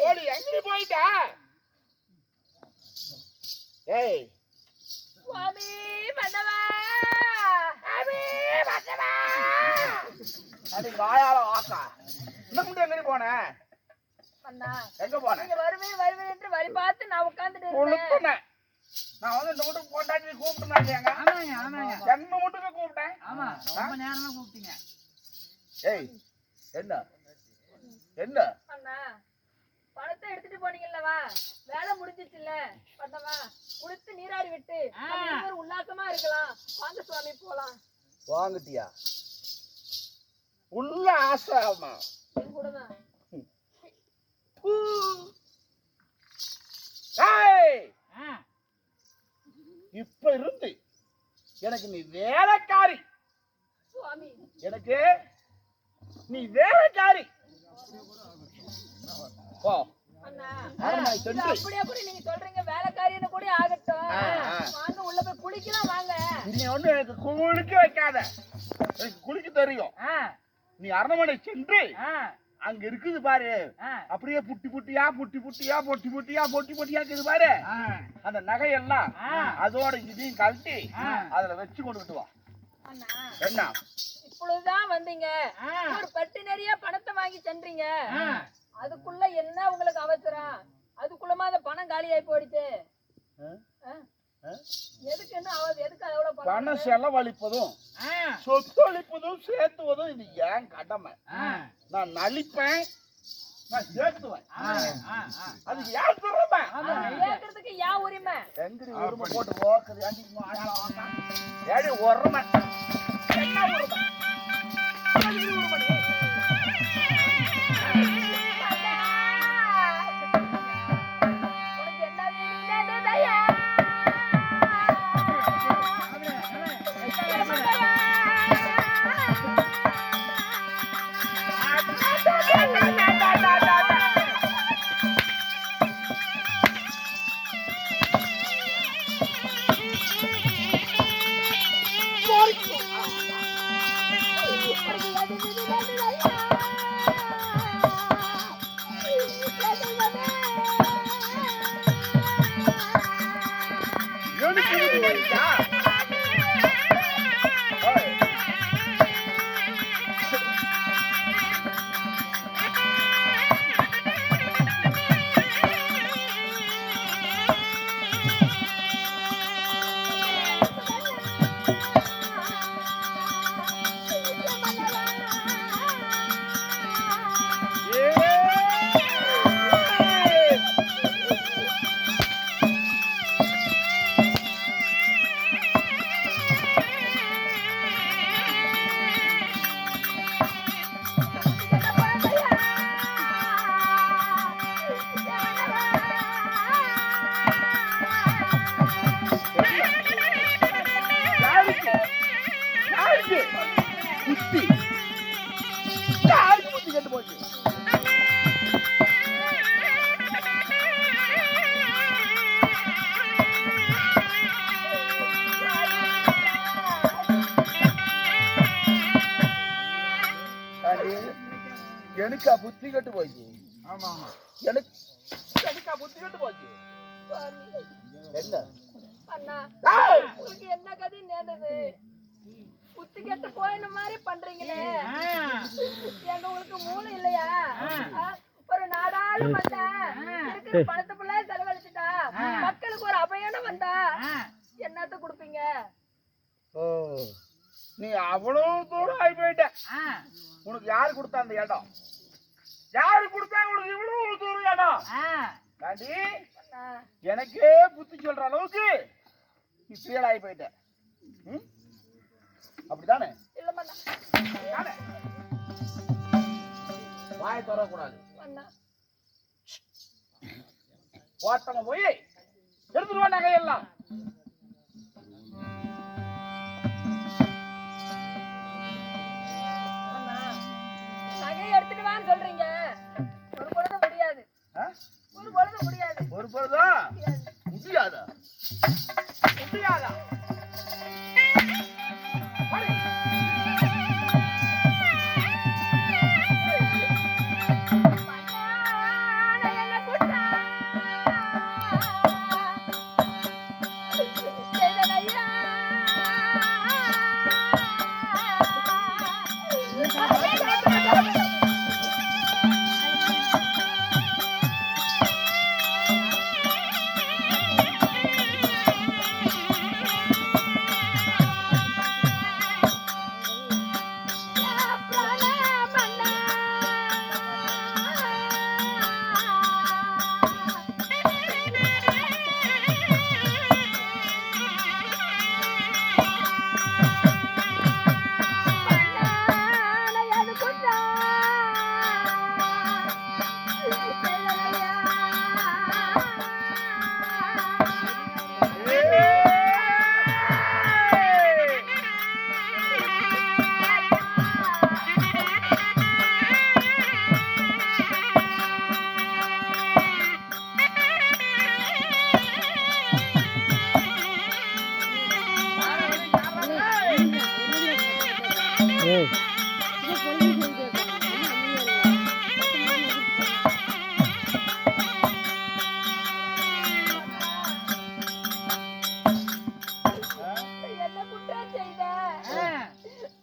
ஓடி எங்க போயிட்டா? ஏய் சுவாமி மன்னவா, சுவாமி மன்னவா, அது வாயால ஆக்கா. இன்னும் எங்க போன? அண்ணா எங்க போன? நீங்க வருவேன் என்று வழி பார்த்து நான் உட்கார்ந்துட்டு இருக்கேன். நான் வந்து இந்த வீட்டுக்கு போட்டாட்டி கூப்பிட்டுனாங்க. ஆமாங்க என்ன வீட்டுக்கு கூப்பிட்டேன்? ஆமா ரொம்ப நேரமா கூப்பிட்டீங்க. ஏய் என்ன என்ன அண்ணா பணத்தை எடுத்துட்டு போனீங்கல்லவா, வேலை முடிஞ்சிச்சுல்ல பண்ணவா, குளித்து நீராடி விட்டு உல்லாசமா இருக்கலாம். வாங்க சுவாமி போலாம். வாங்கிட்டியா? உள்ள ஆசாமா என் கூடதான். இப்ப இருந்து எனக்கு நீ வேலைக்காரி. சுவாமி எனக்கு நீ வேலைக்காரி. அண்ணா அப்படியே கூட நீங்க சொல்றீங்க, வேலைக்காரின்னு கூட ஆகட்டும். வாங்க உள்ள போய் குளிக்கலாம் வாங்க. நீ ஒண்ணு எனக்கு குளிக்க வைக்காத, எனக்கு குளிக்க தெரியும். நீ அரண்மனை சென்று அங்க இருக்குது பாரு, அப்படியே புட்டி புட்டியா இருக்குது பாரு. அந்த நகையெல்லாம் அதோட இதையும் கழட்டி அதுல வச்சு கொண்டுட்டு வா. என்ன இப்பொழுதுதான் வந்தீங்க, ஒரு பட்டு நிறைய பணத்தை வாங்கி சென்றீங்க, அதுக்குள்ள என்ன உங்களுக்கு அவசரம்? அதுக்குள்ளமா அந்த பணம் காலியாயி போயிடுச்சு. பணம் செலவழிப்பதும் சொத்தொழிப்பதும் சேர்த்துவதும் இது ஏன் கடமை. நான் நலிப்பேன், நான் சேர்த்துவேன். அதுக்கு ஏன் உரிமை? கேட்கறதுக்கு ஏன் உரிமை? எங்கடி உரிமை போட்டு ஓக்குது? ஏடி உரிமை என்ன உரிமை? எனக்கா புத்தி கட்டு போச்சு. ஆமா ஆமா எனக்கா புத்தி கட்டு போச்சு. என்ன அண்ணா உங்களுக்கு என்ன கதை நேர்ந்தது? புத்தி கெட்டு போயின மாதிரி பண்றீங்களே, எங்க உங்களுக்கு மூளை இல்லையா? ஒரு நாடாளு வந்தா இருக்கிற பணத்தை ஃபுல்லா செலவழிச்சுட்டா, மக்களுக்கு ஒரு அபயம் வந்தா என்னத்த கொடுப்பீங்க? ஓ நீ அவ்வளவு தூரம் ஆகி போயிட்ட. உனக்கு யாரு கொடுத்தா அந்த இடம்? யாரு கொடுத்தா உனக்கு இவ்வளவு தூரம் இடம்? காண்டி எனக்கே புத்தி சொல்ற அளவுக்கு நீ ஃபீல் ஆகி போயிட்ட. அப்படிதானே? வாயை தரக்கூடாது. ஓட்டமா போய் எடுத்துருவா நகையெல்லாம். எடுத்துட்டு வான்னு சொல்றீங்க, ஒரு பொழுது முடியாது. ஒரு பொழுது முடியாது. ஒரு பொழுதா முடியாதா? முடியாதா? என்ன குற்றம் செய்த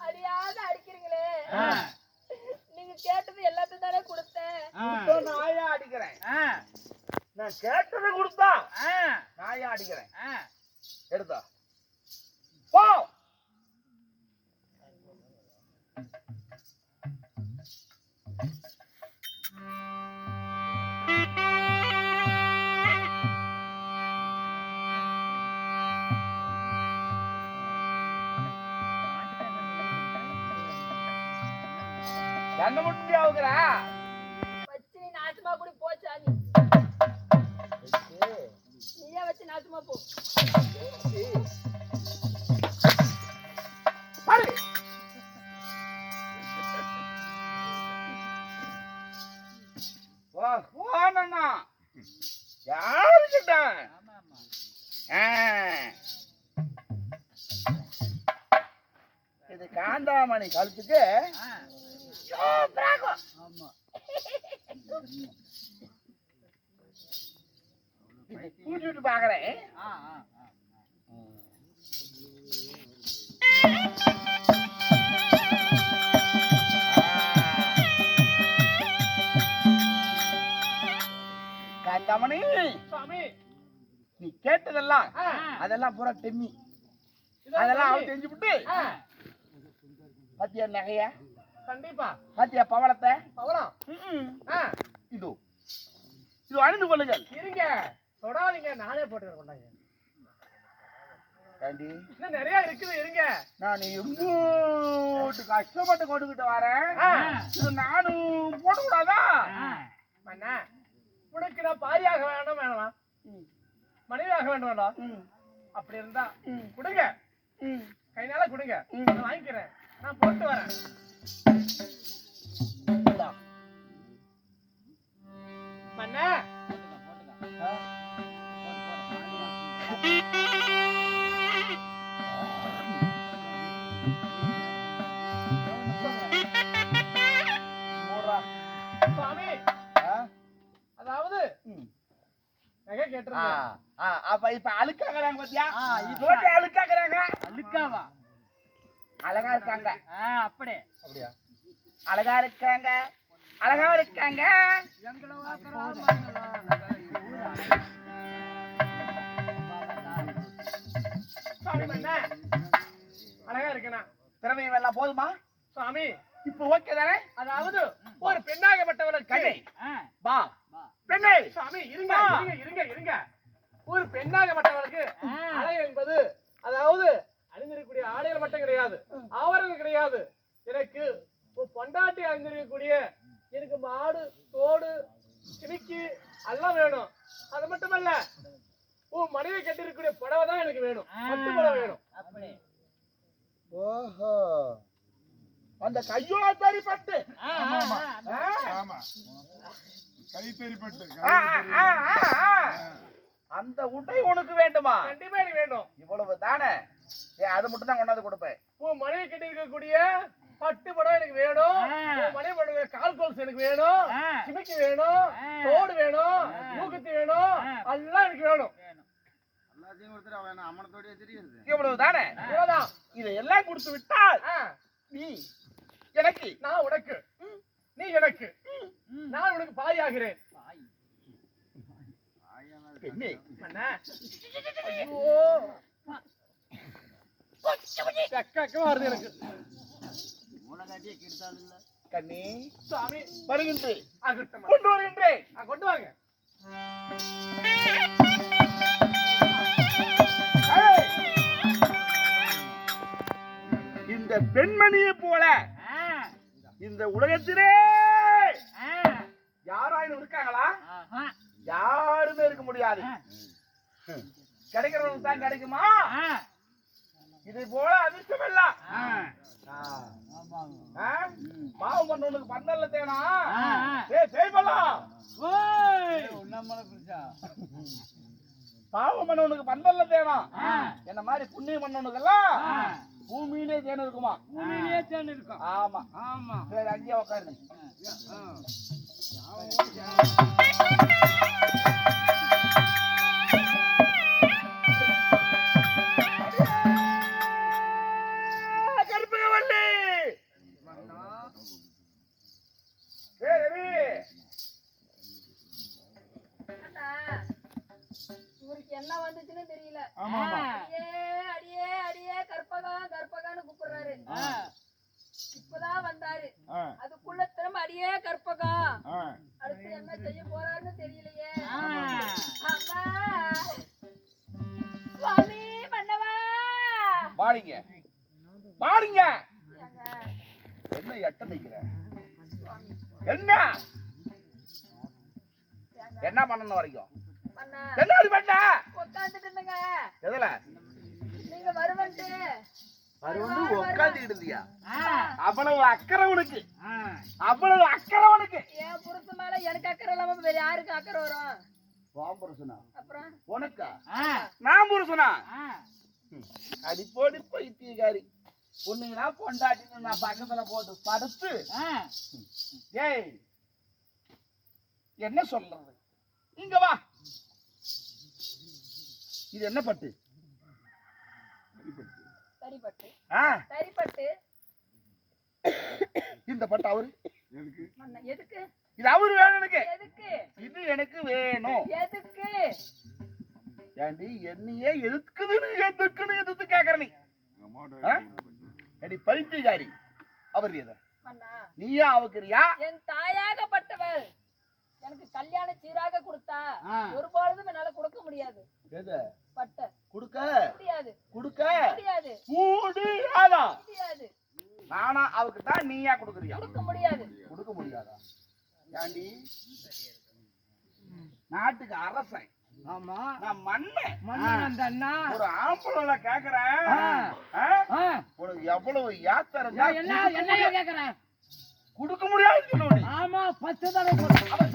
அடியாத அடிக்கிறீங்களே நீங்க கேட்டது எல்லாத்தையும் தானே கொடுத்தேன் நாயா அடிக்கிறேன் நான் கேட்டதை கொடுத்தா நாயா அடிக்கிறேன் எடுத்தா போ என்ன முட்டி ஆகுறா வச்சு நீ நாசமா கூட போச்சா நீயே வச்சு நாசமா போ பாரு வா வாணண்ணா யாருக்கிட்ட இது காந்தாமணி கழுத்துக்கு கூட்டிட்டு பாக்குறேன் காந்தாமணி நீ கேட்டதெல்லாம் அதெல்லாம் பூரா டெம்மி அதெல்லாம் அவ செஞ்சு விட்டு பாத்தியா நகைய கண்டிப்பா பாத்தியா பவளத்தை பவளம் இது இது அணிந்து கொள்ளுங்கள் இருங்க தொடாதீங்க நானே போட்டு கொண்டாங்க இன்னும் நிறைய இருக்குது இருங்க நான் எங்கூட்டு கஷ்டப்பட்டு கொண்டுகிட்டு வரேன் இது நானும் போட கூடாதா மண்ணா உனக்கு நான் பாரியாக வேணும் வேணாம் மனைவியாக வேண்டும் வேண்டாம் அப்படி இருந்தா கொடுங்க கைனால கொடுங்க நான் வாங்கிக்கிறேன் நான் போட்டு வரேன் மண்ணா சுவாமி அதாவது நகை கேட்டிருந்தேன் அப்ப இப்ப அழுக்காக்குறாங்க பாத்தியா போட்டு அழுக்காக்குறாங்க அழுக்காவா அழகா இருக்காங்க அப்படியே அப்படியா அழகா இருக்காங்க அழகா இருக்காங்க அழகா இருக்கேனா திறமையும் எல்லாம் போதுமா சுவாமி இப்ப ஓகே தானே அதாவது ஒரு பெண்ணாகப்பட்டவளுக்கு கண்ணே வா பெண்ணே சுவாமி இருங்க இருங்க இருங்க இருங்க ஒரு பெண்ணாகப்பட்டவளுக்கு அழகு என்பது அதாவது அணிந்திருக்கக்கூடிய ஆடைகள் மட்டும் கிடையாது ஆவரணம் கிடையாது எனக்கு பொண்டாட்டி அணிந்திருக்கக்கூடிய எனக்கு மாடு தோடு கிணிக்கு எல்லாம் வேணும் அது மட்டுமல்ல உன் மனைவி கட்டிருக்கக்கூடிய புடவை தான் எனக்கு வேணும் பட்டு புடவை வேணும் ஓஹோ அந்த கையோத்தரி பட்டு அந்த உடை உனக்கு வேண்டுமா கண்டிப்பா எனக்கு வேணும் இவ்வளவு தானே அது மட்டும் தான் கொண்டாந்து கொடுப்பேன் உன் மனைவி கட்டி இருக்கக்கூடிய பட்டு படம் எனக்கு வேணும் உன் மனைவி படம் கால் கோல்ஸ் எனக்கு வேணும் சிமிக்கி வேணும் தோடு வேணும் மூக்குத்தி வேணும் எல்லாம் எனக்கு வேணும் இவ்வளவு தானே இதையெல்லாம் கொடுத்து விட்டால் நீ எனக்கு நான் உனக்கு நீ எனக்கு நான் உனக்கு பாய் ஆகிறேன் வருது எனக்கு கண்ணி சுவாமி வருகின்றேன் கொண்டு வருகின்றேன் கொண்டு வாங்க இந்த பெண்மணியை போல இந்த உலகத்திலே யாராயிரம் இருக்காங்களா முடியாது. கிடைக்கிறவனுக்கு தான் கிடைக்குமா? இது போல அதிர்ஷ்டம் எல்லாம் பாவம் பண்ணவனுக்கு பந்தல்ல தேனா பாவம் பண்ணவனுக்கு பந்தல்ல தேனம். என்ன மாதிரி புண்ணியம் பண்ணவனுக்கு எல்லாம் பூமியிலே தேன் இருக்குமா? பூமியிலே தேன் இருக்கும். ஆமா ஆமா. சரி, அங்கேயே உட்காருங்க. என்ன வந்துச்சுன்னு தெரியல. அடியே அடியே அடியே கற்பகம் கற்பகான்னு கூப்பிடுறாரு. இப்பதான் வந்தாரு. அதுக்குள்ள திரும்ப அடியே கற்பகம். அடுத்து என்ன செய்ய போறாருன்னு தெரியலையே. அம்மா சுவாமி மன்னவா பாடிங்க பாடிங்க. என்ன எட்ட நிக்கிற? என்ன பண்ணணும் வரைக்கும் என்ன பண்ண உட்காந்துட்டு இருந்தங்க. எதுல நீங்க வருவன்ட்டு உட்காந்துக்கிட்டு இருந்தியா? அவ்வளவு அக்கறை உனக்கு, அவ்வளவு அக்கறை உனக்கு. என் புருஷன் மேல எனக்கு அக்கறை இல்லாம வேற யாருக்கு அக்கறை வரும்? புருஷனா? அப்புறம் உனக்கா? நான் புருஷனா? அடிப்போடி பைத்தியக்காரி. பொண்ணுங்களா பொண்டாட்டின்னு நான் பக்கத்துல போட்டு படுத்து ஏய் என்ன சொல்றது? இங்க வா. இது என்ன பட்டு? சரிப்பட்டு. சரிப்பட்டு. இந்த பட்டு அவரு எதுக்கு? இது அவரு வேணும் எனக்கு. எதுக்கு? இது எனக்கு வேணும். எதுக்கு? ஏண்டி என்னையே எதுக்குன்னு எதிர்த்து கேக்குற நீ? பைத்தியக்காரி. அவர் எத நீயா அவுக்குறியா? என் தாயாகப்பட்டவள் எனக்கு கல்யாண சீராக கொடுத்தா ஒரு பொழுதும் என்னால கொடுக்க முடியாது. பட்ட கொடுக்க முடியாது. கொடுக்க முடியாது. முடியாது. நானா அவருக்கு தான் நீயா கொடுக்குறியா? கொடுக்க முடியாது. கொடுக்க முடியாதா? ஏண்டி நாட்டுக்கு அரசன். ஆமா நான் மன்னன். ஒரு ஆம்பளை கேக்குறேன் உனக்கு எவ்வளவு யாத்திரம் என்ன கேக்குறேன்? கொடுக்க முடியாது சொல்லுவது. ஆமா 10 தடவை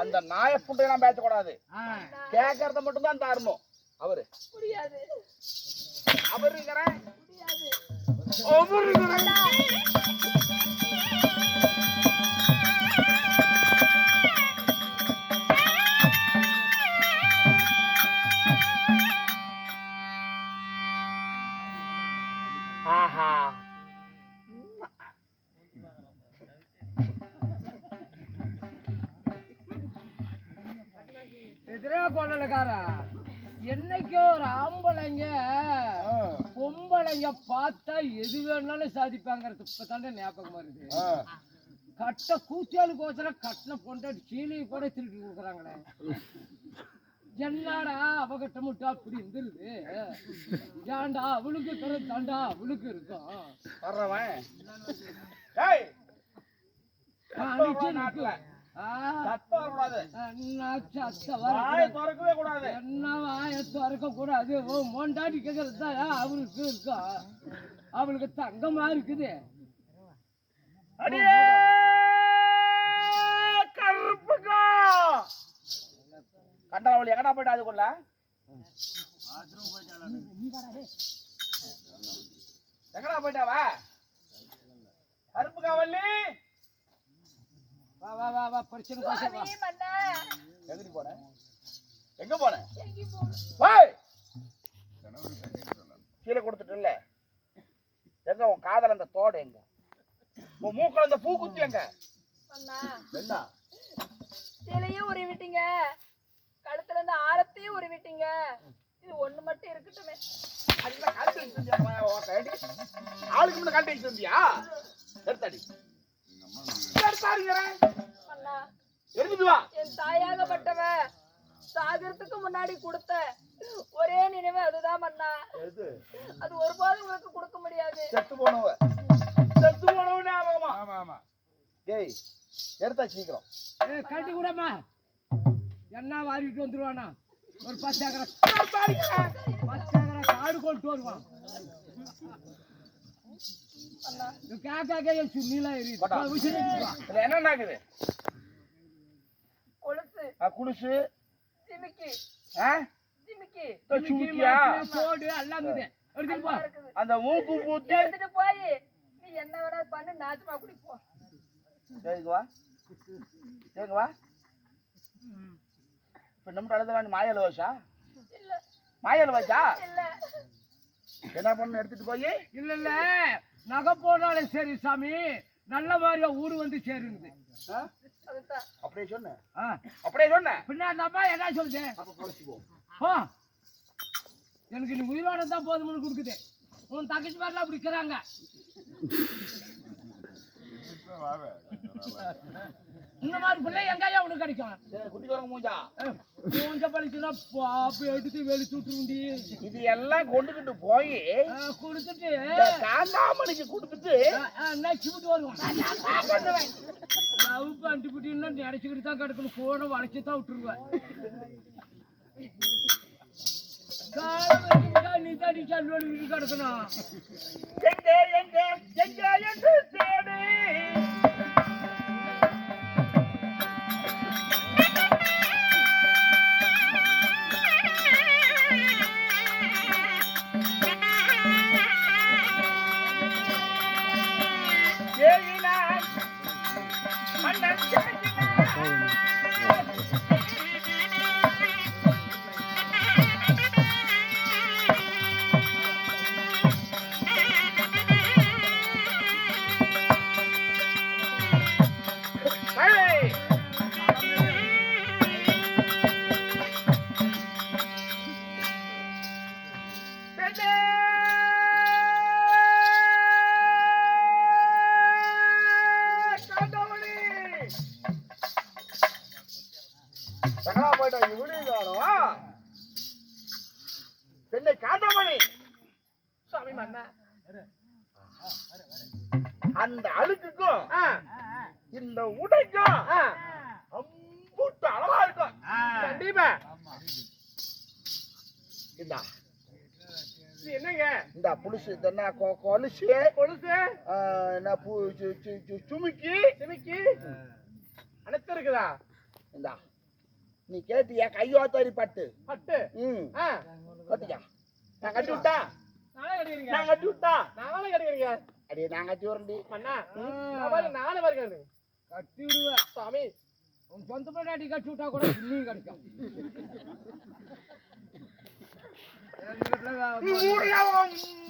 அந்த நாய புண்டையெல்லாம் பேசக்கூடாது. கேட்கறத மட்டும் தான் தரணும். அவரு முடியாது அவருங்கிறேன் முடியாது அவருங்கிறேன் ஆஹா எதிரே கொள்ளலக்காரா என்னைக்கோ ஒரு ஆம்பளைங்க பொம்பளைங்க பார்த்தா எது வேணாலும் சாதிப்பாங்கிறது இப்பதானே ஞாபகமா இருக்கு. கட்ட கூத்தியாளுக்கு கோசரம் கட்டின பொண்டாட்டி சீலையை கூட திருப்பி கொடுக்குறாங்களே. என்னடா அவகிட்ட மட்டும் அப்படி இருந்துருது. ஏன்டா அவளுக்கு இருக்கிற தாண்டா அவளுக்கு இருக்கும். மொண்டாட்டி கேக்குறதா அவளுக்கு இருக்கும். அவளுக்கு தங்கமா இருக்குது. கருப்புக்கா கண்டாவளி எங்கடா போயிட்டா அதுக்குள்ள எங்கடா போயிட்டாவா கருப்புக்கா வள்ளி வா வா வா வா பிரச்சனை சுவாமி மன்னா எங்கடி போன எங்க போன எங்கி போறேன் போய் கீழே கொடுத்துட்டு இல்ல எங்க உன் காதல அந்த தோடு எங்க உன் மூக்குல அந்த பூ குத்தி எங்க மன்னா என்ன சிலையும் உருவிட்டீங்க கழுத்துல இருந்து ஆரத்தையும் உருவிட்டீங்க இது ஒண்ணு மட்டும் இருக்கட்டுமே ஆளுக்கு முன்ன கழட்டி வச்சிருந்தியா எடுத்தாடி மன்னா எடுத்துட்டு வா என் தாயாகப்பட்டவ சாகரத்துக்கு முன்னாடி கொடுத்த ஒரே நினைவு அதுதான் மன்னா அது ஒருபோதும் உங்களுக்கு கொடுக்க முடியாது செத்து போனவ ஞாபகமா ஆமா ஆமா டேய் எடுத்தா சீக்கிரம் கட்டி கூடமா என்ன வாரிட்டு வந்துருவானா ஒரு 10 ஏக்கரை காடு கொண்டு வருவான். என்ன ஆகுது கொலுசு குடிசு சிமிக்கி சிமிக்கி சோடு எல்லாம் அந்த மூக்கு பூத்தி எடுத்துட்டு போய் நீ என்ன வேணா பண்ணு நாச்சுமா குடிப்போம் கேக்குவா கேக்குவா இப்ப நம்ம அழுதலாம் மாயல் வச்சா இல்ல மாயல் வச்சா இல்ல என்ன பண்ணு எடுத்துட்டு போய் இல்ல இல்ல நகை போனாலும் சரி சாமி நல்ல மாதிரியா ஊரு வந்து சேருங்குது. அப்படியே சொன்ன அப்படியே சொன்ன பின்ன அந்த அம்மா என்ன சொல்லுது எனக்கு நீ உயிரோட தான் போதும்னு கொடுக்குது. உன் தங்கச்சி மாதிரிலாம் அப்படி இருக்கிறாங்க. இந்த மாதிரி பிள்ளை எங்கேயா உனக்கு கிடைக்கும் குட்டிக்காரங்க மூஞ்சா மூஞ்ச பழிச்சுன்னா பாப்பு எடுத்து வெளிச்சு விட்டுருண்டி. இது எல்லாம் கொண்டுகிட்டு போய் கொடுத்துட்டு காந்தாமணிக்கு கொடுத்துட்டு நச்சுட்டு வருவான். லவ் பண்ணிட்டு நினைச்சுக்கிட்டு தான் கிடக்கணும். போன வளைச்சு தான் விட்டுருவேன். நீ தான் நீ கிடக்கணும். அந்த அழுக்குக்கும் இந்த உடைக்கும் அம்புட்டு அளவா இருக்கும். கண்டிப்பா இந்தா என்னங்க இந்த புலுசு என்ன கொலுசு கொலுசு என்ன சுமிக்கி சிமிக்கி அனைத்து இருக்குதா? இந்தா நீ கேட்டியா கையோத்தாரி பட்டு பட்டு ஆ, கட்டியா நான் கட்டி விட்டா நானே கட்டிக்கிறீங்க. நான் கட்டி விட்டா நானே கட்டிக்கிறீங்க. அடே நான் கட்டி வரண்டி அண்ணா, நான் பாரு, நானே வருகிறேன். கட்டி விடுவேன். சாமி, உன் சொந்த பொண்டாட்டி கட்டி விட்டா கூட நீயும் கிடைக்கும்.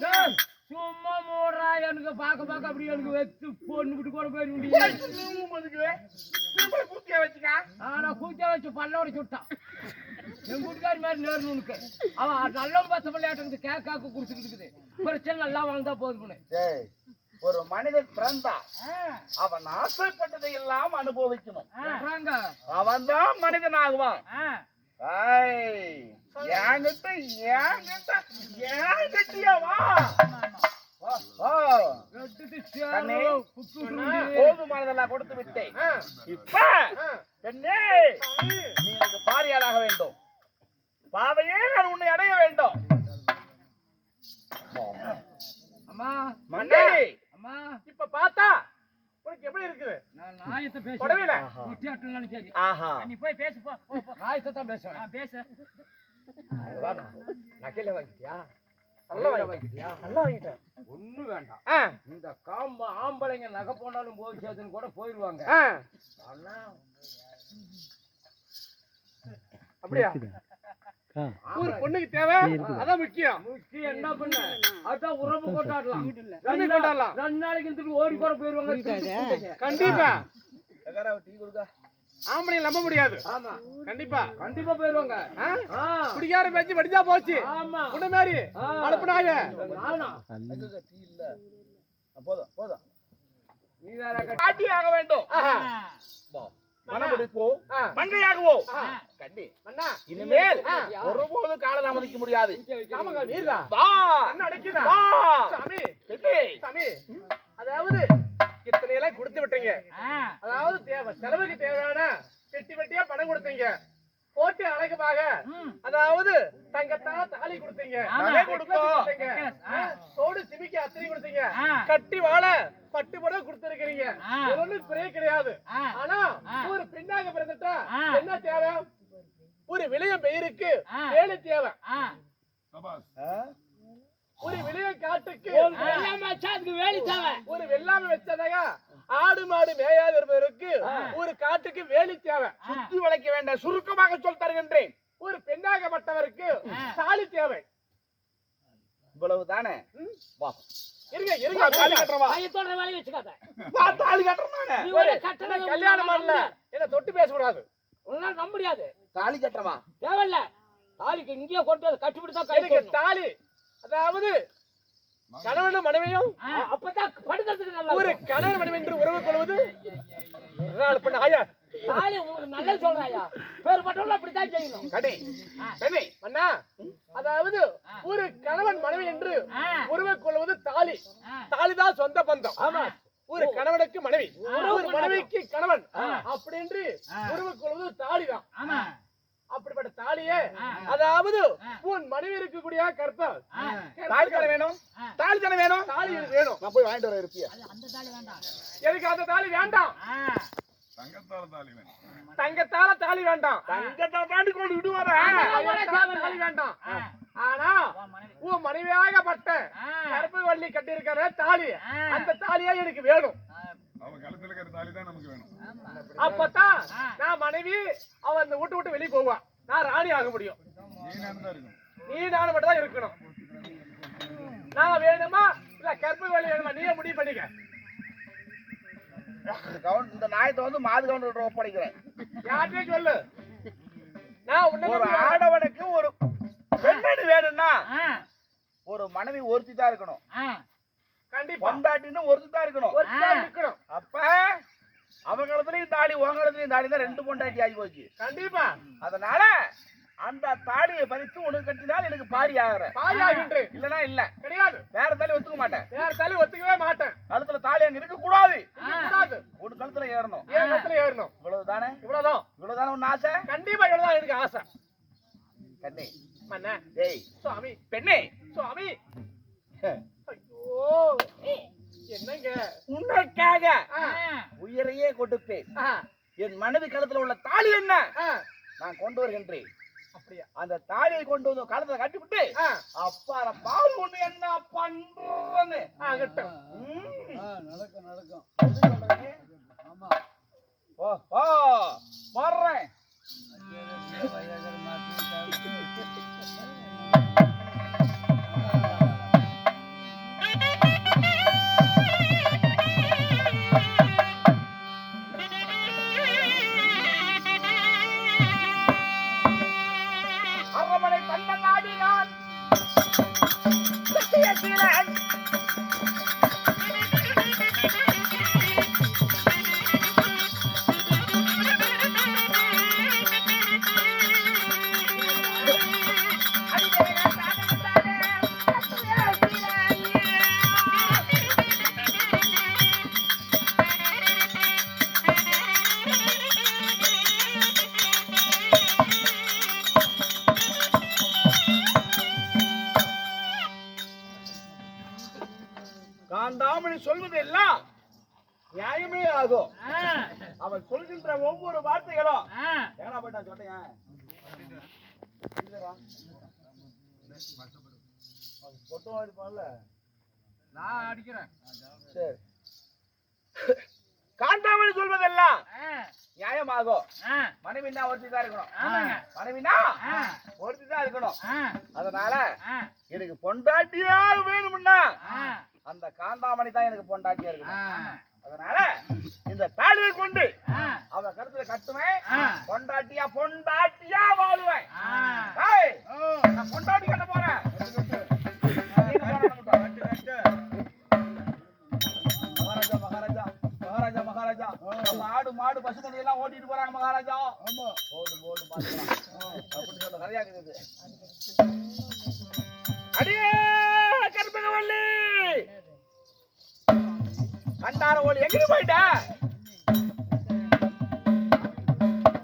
டேய், சும்மா மூடுறா, எனக்கு பார்க்க அப்படி எனக்கு வெத்து பொண்ணு கூட போயிட முடியும். ஆனா கூச்சா வச்சு பல்லோட சுட்டான். என் கூட்டுக்காரி மாதிரி நேர்னு உனக்கு அவன் நல்லவன் பத்த பிள்ளையாட்டு கேக்காக்கு குடிச்சுக்கிட்டு பிரச்சனை நல்லா வாழ்ந்தா போதும்னு. ஒரு மனிதன் பிறந்தா அவன் ஆசைப்பட்டதை எல்லாம் அனுபவிக்கணும். அவன் தான் மனிதன் ஆகுவான். போதுமானதெல்லாம் கொடுத்து விட்டேன். இப்ப பெண்ணே, நீ எனக்கு பாரியாளாக வேண்டும். பாவையே நான் உன்னை அடைய வேண்டும். அம்மா மன்னே, அம்மா இப்ப பார்த்தா உனக்கு எப்படி இருக்குது? நான் நாயத்தை புடவையில? பேசுறேன். ஆஹா, நீ போய் பேசு போ. நாயத்தை தான் பேசுவேன். பேசு. நகையில வாங்கிட்டியா? நல்லா வாங்கிட்டியா? நல்லா வாங்கிட்டேன். ஒண்ணும் வேண்டாம். இந்த காம்பு ஆம்பளைங்க நகை போனாலும் போய் சேர்த்துன்னு கூட போயிடுவாங்க. ஆனா அப்படியா? ஒரு பொண்ணுக்கு தேவை, அதான் முக்கியம். முக்கியம் என்ன பண்ண? அதான் உறவு கொண்டாடலாம். கொண்டாடலாம். 2 நாளைக்கு இருந்துட்டு ஓடி கூட போயிடுவாங்க. கண்டிப்பா டீ கொடுக்க. ஆம்பளை நம்ப முடியாது. ஆமா, கண்டிப்பா கண்டிப்பா போயிடுவாங்க. குடிக்கார பேச்சு படிச்சா போச்சு. ஆமா, உன்ன மாதிரி அனுப்புனாங்க. நானா? டீ இல்ல. போதும் போதும். நீ வேற காட்டி ஆக வேண்டும். மங்கையாகவோ கண்டி இனிமேல் ஒருபோதும் காலம் தாமதிக்க முடியாது. அதாவது இத்தனை எல்லாம் கொடுத்து விட்டீங்க. அதாவது தேவை செலவுக்கு தேவையான பெட்டி வெட்டியா பணம் கொடுத்தீங்க. போட்டு அழகுமாக அதாவது தங்கத்தால தாலி கொடுத்தீங்க, தோடு சிமிக்க அத்தனை கொடுத்தீங்க, கட்டி வாழ பட்டு புடவை கொடுத்திருக்கிறீங்க. ஒண்ணு குறைய கிடையாது. ஆனா ஒரு பெண்ணாக பிறந்துட்டா என்ன தேவை? ஒரு விளைய பெயருக்கு வேலை தேவை. ஒரு விளைய காட்டுக்கு வேலை தேவை. ஒரு வெள்ளாமை வச்சதாக ஆடு மாடு மேயாது இருப்பதற்கு ஒரு காட்டுக்கு வேலி தேவை. சுத்தி வளைக்க வேண்டாம், சுருக்கமாக சொல் தருகின்றேன். ஒரு பெண்ணாகப்பட்டவருக்கு தாலி தேவை. இவ்வளவு தானே? இருங்க இருங்க, தாலி கட்டுறவா? வேலையை வச்சுக்காத. தாலி கட்டுறேன். கல்யாணம் பண்ணல என்ன தொட்டு பேசக்கூடாது. உன்னால நம்ப முடியாது. தாலி கட்டுறவா? தேவையில்ல. தாலிக்கு இங்கேயே கொண்டு வந்து கட்டிவிட்டு எனக்கு தான் தாலி, அதாவது கணவனும் மனைவியும் அப்பதான் படுக்கிறதுக்கு நல்லா ஒரு கணவன் மனைவி என்று உறவு கொள்வது தாலி உங்களுக்கு நல்லது சொல்றாயா? பேர்பட்டவங்க அப்படித்தான் செய்யணும். அண்ணா, அதாவது ஒரு கணவன் மனைவி என்று உறவு கொள்வது தாலி. தாலிதான் சொந்த பந்தம். ஆமா, ஒரு கணவனுக்கு மனைவி, ஒரு மனைவிக்கு கணவன் அப்படி என்று உறவு கொள்வது தாலிதான். ஆமா, அப்படிப்பட்ட தாலியே, அதாவது உன் மனைவி இருக்கக்கூடிய கற்பம் தாலி தானே வேணும். தாலி தானே வேணும். தாலி வேணும். நான் போய் வாங்கிட்டு வர இருப்பியா? அந்த தாலி வேண்டாம். எனக்கு அந்த தாலி வேண்டாம். தங்கத்தால தாலி வேணும். தங்கத்தால தாலி வேண்டாம். தங்கத்தால தாண்டி கொண்டு விடுவார. தாலி வேண்டாம். ஆனா உன் மனைவியாகப்பட்ட கருப்பு வள்ளி கட்டி இருக்கிற தாலி, அந்த தாலியா எனக்கு வேணும். அவ கழுத்துல இருக்கிற தாலி தான் நமக்கு வேணும். அப்பதான் நான் மனைவி அவ அந்த வீட்டு விட்டு வெளியே போவா. நான் ராணி ஆக முடியும். நீ நானும் தான் இருக்கணும். நீ நானும் மட்டும் தான் இருக்கணும். நான் வேணுமா இல்ல கருப்பு வள்ளி வேணுமா? நீயே முடிவு பண்ணிக்க. இந்த நாயத்தை வந்து மாது கவுண்டர் ஒப்படைக்கிறேன். யார்கிட்டயும் சொல்லு. நான் ஒரு ஆடவனுக்கு ஒரு பெண்ணு வேணும்னா ஒரு மனைவி ஒருத்தி தான் இருக்கணும். கண்டிப்பா பொண்டாட்டின்னு ஒருத்தி தான் இருக்கணும். அப்ப அவங்களதுலயும் தாலி உங்களதுலயும் தாலி தான் 2 பொண்டாட்டி ஆகி போச்சு. கண்டிப்பா. அதனால அந்த தாலியை பறித்து உனக்கு கட்டினால் எனக்கு பாரி ஆகிறேன். பாரி ஆகின்றேன். இல்லனா இல்ல கிடையாது. வேற தாலி ஒத்துக்க மாட்டேன். வேற தாலி ஒத்துக்கவே மாட்டேன். கழுத்துல தாலி அங்க இருக்க கூடாது. ஒரு கழுத்துல ஏறணும். ஏன் கழுத்துல ஏறணும்? இவ்வளவுதானே? இவ்வளவுதான் உன் ஆசை? கண்டிப்பா இவ்வளவுதான் எனக்கு ஆசை. கண்ணே மண்ணே, டேய் சுவாமி, பெண்ணே, சுவாமி. ஐயோ, என்னங்க? உனக்காக உயிரையே கொடுப்பேன். என் மனைவி கழுத்துல உள்ள தாலி என்ன? நான் கொண்டு வருகின்றேன். அப்படியா? அந்த தாலியை கொண்டு வந்து கழுத்தை கட்டிவிட்டு அப்பா பால் கொண்டு என்ன பண்றன்னு ஆகட்டும். நடக்கும் ஆமா ஓ ஓ வர்றேன். அரமனை தந்த நாடி நான் காந்தாமணி சொல்வது எல்லாம் நியாயமே ஆகும். அவன் சொல்கின்ற ஒவ்வொரு வார்த்தைகளும் ஏன்னா போயிட்டா சொன்னீங்க நான் அடிக்கிறேன் சரி. காந்தாமணி சொல்வதெல்லாம் நியாயமாகும். மனைவினா ஒருத்தி தான் இருக்கணும். மனைவினா ஒருத்தி தான் இருக்கணும். அதனால எனக்கு பொண்டாட்டியா வேணும்னா அந்த காந்தாமணி தான் எனக்கு பொண்டாட்டியா இருக்கணும். அதனால இந்த தாலியை கொண்டு அவ கருத்துல கட்டுவேன். பொண்டாட்டியா பொண்டாட்டியா வாழுவேன். நான் பொண்டாட்டி கட்ட போறேன். மகாராஜா மகாராஜா மகாராஜா மகாராஜா ஆடு மாடு பசுமதி எல்லாம் ஓட்டிட்டு போறாங்க மகாராஜா. ஓடு ஓடு அப்படின்னு சொல்ல கதையாக்குது. அடியே கற்பகவல்லி கண்டார ஓடி எங்க போயிட்டா?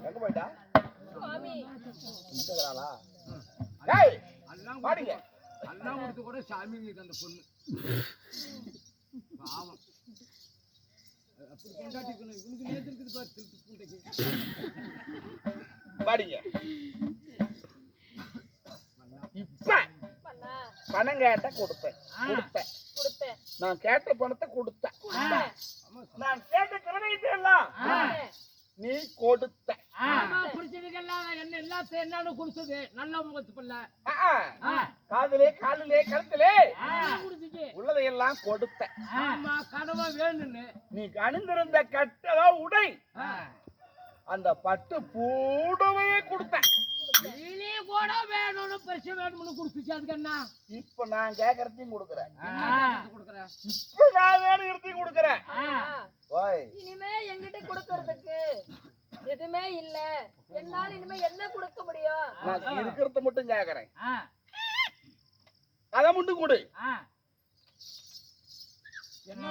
எங்க போயிட்டா? டேய் பாடிங்க. எல்லாம் கொடுத்து கூட சாமிங்களுக்கு அந்த பொண்ணு பாவம் அப்படி கொண்டாட்டிக்கணும். இவனுக்கு நேற்று இருக்குது பாரு திருப்பி பூண்டைக்கு பாடிங்க. இப்ப பணம் கேட்ட கொடுப்பேன். நான் கேட்ட பணத்தை கொடுத்தேன். நான் கேட்ட கிரகத்தை எல்லாம் நீ கொடுத்த. குடிச்சதுக்கெல்லாம் என்ன எல்லாத்தையும் என்னன்னு குடிச்சது நல்ல முகத்து பிள்ளை காதலே காலிலே கழுத்திலே குடிச்சிச்சு உள்ளதையெல்லாம் கொடுத்த. ஆமா கடமை வேணும்னு நீ அணிந்திருந்த கட்டதோ உடை அந்த பட்டு பூடவையே கொடுத்த. நீ கூட வேணும்னு பரிசு வேணும்னு குடிச்சிச்சு. அதுக்கு என்ன இப்ப நான் கேக்குறதையும் கொடுக்குறேன். கொடுக்குறேன். இப்ப நான் வேணுங்கிறதையும் கொடுக்குறேன். இனிமே என்கிட்ட கொடுக்கறதுக்கு எதுவுமே இல்ல. என்னால இனிமே என்ன கொடுக்க முடியும்? நான் இருக்கிறத மட்டும் கேக்குறேன். அதை மட்டும் கொடு. என்ன